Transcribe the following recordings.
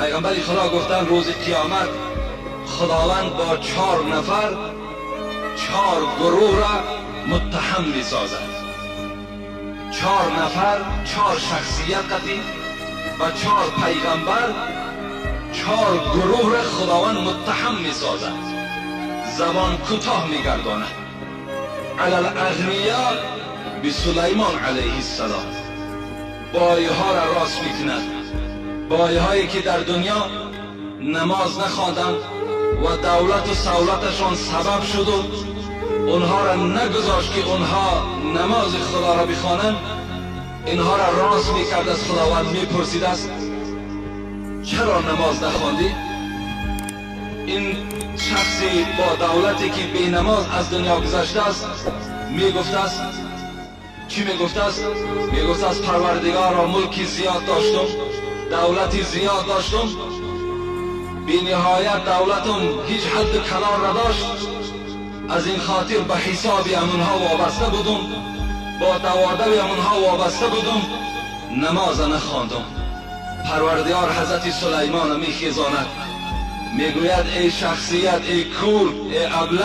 پیغمبر خدا گفتن روز قیامت خداوند با 4 نفر 4 گروه را متهم می سازد. 4 نفر 4 شخصیتی و 4 پیغمبر 4 گروه را خداوند متهم می سازد، زبان کوتاه می گرداند. علی الاغنیاء به سلیمان علیه السلام، بایها را راست می کند. بایهایی که در دنیا نماز نخواندند و دولت و سولتشان سبب شد و اونها را نگذاشت که اونها نماز خدا را بخوانند، اینها را راست میکرد. از خداوند میپرسید است چرا نماز نخواندی؟ این شخصی با دولتی که بی نماز از دنیا گذشته است میگفت است چی میگفت است؟ میگفت است پروردگارا ملکی زیاد داشتم، دولتی زیاد داشتم، بی نهایت دولتم هیچ حد و کنار نداشت، از این خاطر به حساب امونها وابسته بودم، با دوادب امونها وابسته بودم، نماز نخواندم. پروردگار حضرت سلیمان میخیزاند، میگوید ای شخصیت، ای کور، ای ابله،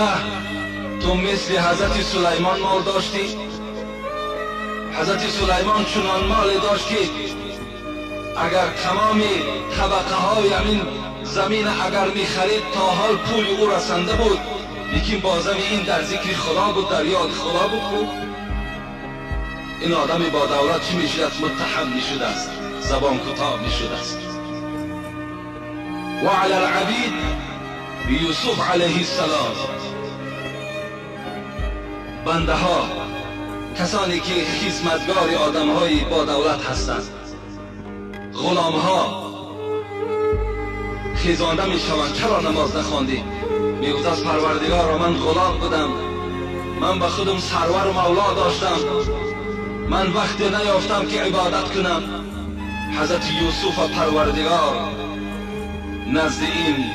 تو مثل حضرت سلیمان مال داشتی؟ حضرت سلیمان چنان مال داشت که اگر تمام طبقه های همین زمین اگر میخرید تا حال پول او رسنده بود، لیکن بازم این در ذکر خدا بود، در یاد خدا بود. این آدمی با دولت چی میشد؟ متهم میشد است، زبان کوتاه میشد است. و علی العبید بیوسف علیه السلام، بنده ها، کسانی که خدمتگار آدم های با دولت هستند، غلام ها خیزانده می شوند. چرا نماز نخواندی؟ میگوید از پروردگار من غلام بودم، من به خودم سرور و مولا داشتم، من وقتی نیافتم که عبادت کنم. حضرت یوسف پروردگار نزد این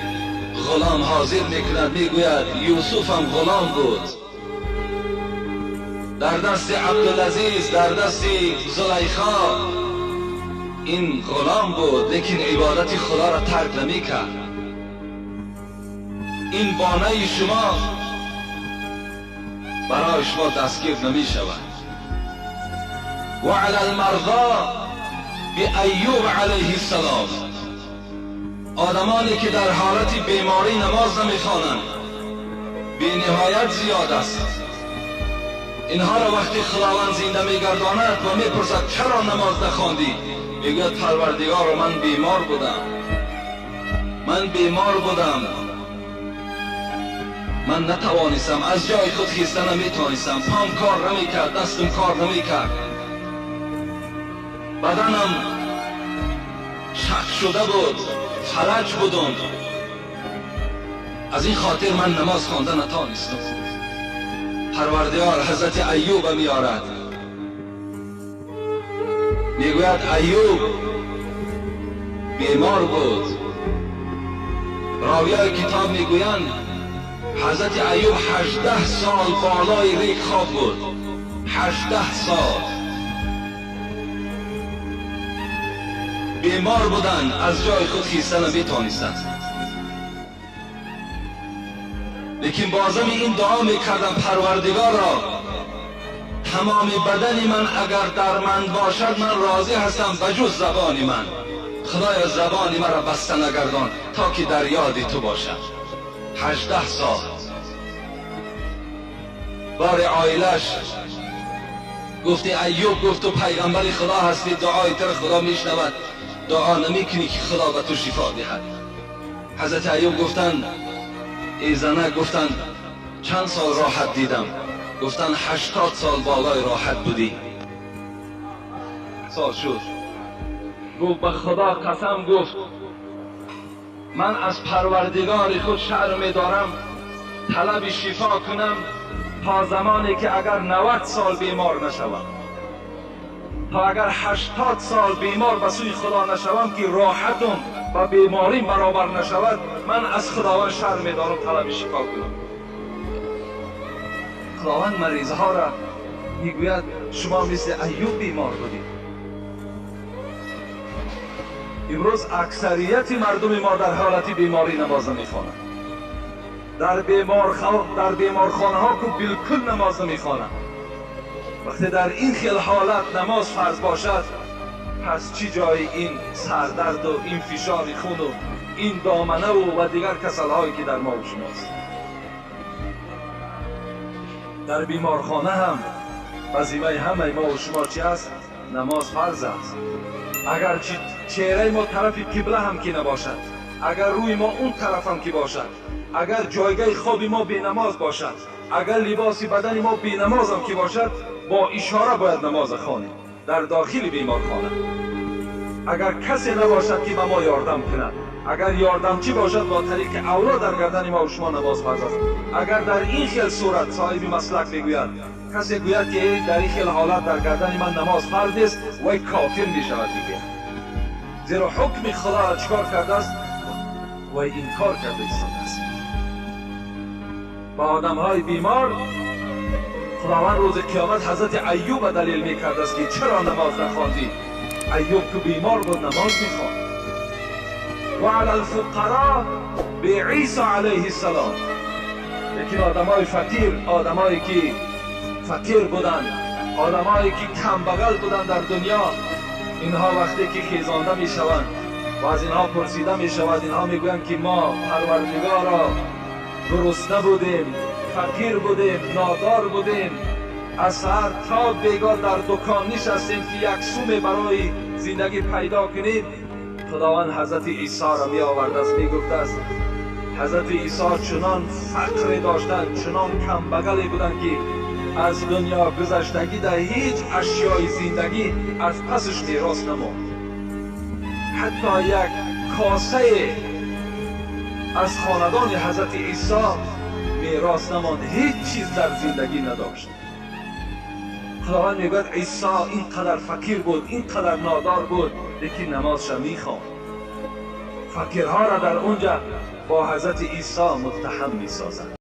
غلام حاضر میکند، میگوید یوسف هم غلام بود، در دست عبدالعزیز، در دست زلیخا این غلام بود، لیکن عبادت خدا را ترک نمی کرد. این بانه شما برای شما دستگیر نمی شود. و علی المرضى به ایوب علیه السلام، آدمانی که در حالت بیماری نماز نمی خوانند بی نهایت زیاد است. اینها را وقتی خداوند زنده می گرداند و می پرسد چرا نماز نخواندی؟ میگوید پروردگار من بیمار بودم، من بیمار بودم، من نتوانستم، از جای خود خیستن نمیتوانستم، پام کار نمیکرد، دستم کار نمیکرد، بدنم شق شده بود، فلج بودم، از این خاطر من نماز خوانده نتوانستم. پروردگار حضرت ایوب میارد، میگوید ایوب بیمار بود. راویای کتاب میگویند حضرت ایوب 18 سال بالای ریگ خواب بود. 18 سال بیمار بودن، از جای خود خیستن نمیتوانستند، لیکن بازم این دعا میکردم پروردگارا تمام بدن من اگر درمند باشد من راضی هستم بجز زبان من. خدایا زبان مرا بسته نگردان تا که در یاد تو باشم. 18 سال بار عائلش گفتی ایوب، گفت تو پیغمبر خدا هستی، دعای تر خدا میشنود، دعا نمیکنی که خدا به تو شفا دهد. حضرت ایوب گفتن ای زنک، گفتن چند سال راحت دیدم؟ گفتن 80 سال بالای راحت بودی. سال شد. گفت به خدا قسم، گفت من از پروردگار خود شعر می‌دارم طلب شفا کنم تا زمانی که اگر 90 سال بیمار نشوم، تا اگر 80 سال بیمار به سوی خدا نشوم که راحتم و بیماریم برابر نشود، من از خداوند شعر می‌دارم طلب شفا کنم. خداوند مریضها را میگوید شما مثل ایوب بیمار بودید. امروز اکثریت مردم ما در حالت بیماری نماز میخوانند. در بیمارخانه ها که بالکل نماز نمیخوانند. وقتی در این خیل حالت نماز فرض باشد، پس چی جای این سردرد و این فشار خون و این دامنه و دیگر کسل هایی که در ما و شماست. در بیمارخانه هم وظیفه همه ما و شما چی است؟ نماز فرض است. اگر چهره ما طرف قبله هم که نباشد، اگر روی ما اون طرف هم که باشد، اگر جایگاه خواب ما بی نماز باشد، اگر لباس بدن ما بی نماز هم که باشد، با اشاره باید نماز خوانیم در داخل بیمارخانه. اگر کسی نباشد که به ما یاردم کند، اگر یاردمچی باشد با طریق اولا در گردن ما و شما نماز فرض است. اگر در این خیل صورت صاحب مسلک میگوید، کسی گوید که در این خیل حالت در گردن من نماز فرض است، وی کافر میشود دیگه. زیرا حکم خدا را چیکار کرده است؟ وی انکار کرده است. با آدم های بیمار خداوند روز قیامت حضرت ایوب دلیل میکرده است که چرا نماز نخواندی؟ ایوب که بیمار بود نماز میخواند. و علی الفقراء به عیسی علیه السلام. لیکن آدمای فقیر، آدمایی که فقیر بودند، آدمایی که کمبغل بودند در دنیا، اینها وقتی که خیزانده میشوند و از اینها پرسیده میشود، اینها میگویند که ما پروردگارا گرسنه بودیم، فقیر بودیم، نادار بودیم، از سحر تا بیگاه در دکان نشستیم که یک سوم برای زندگی پیدا کنیم. خداوند حضرت عیسی را می آورده است، می گفته است حضرت عیسی چنان فقر داشتند، چنان کمبغلی بودند که از دنیا گذشتگی در هیچ اشیای زندگی از پسش میراث نماند. حتی یک کاسه از خاندان حضرت عیسی میراث نماند، هیچ چیز در زندگی نداشت. خداوند میگوید عیسی اینقدر فقیر بود، اینقدر نادار بود، لیکن نمازش میخواند. فقیرها را در اونجا با حضرت عیسی متهم میسازند.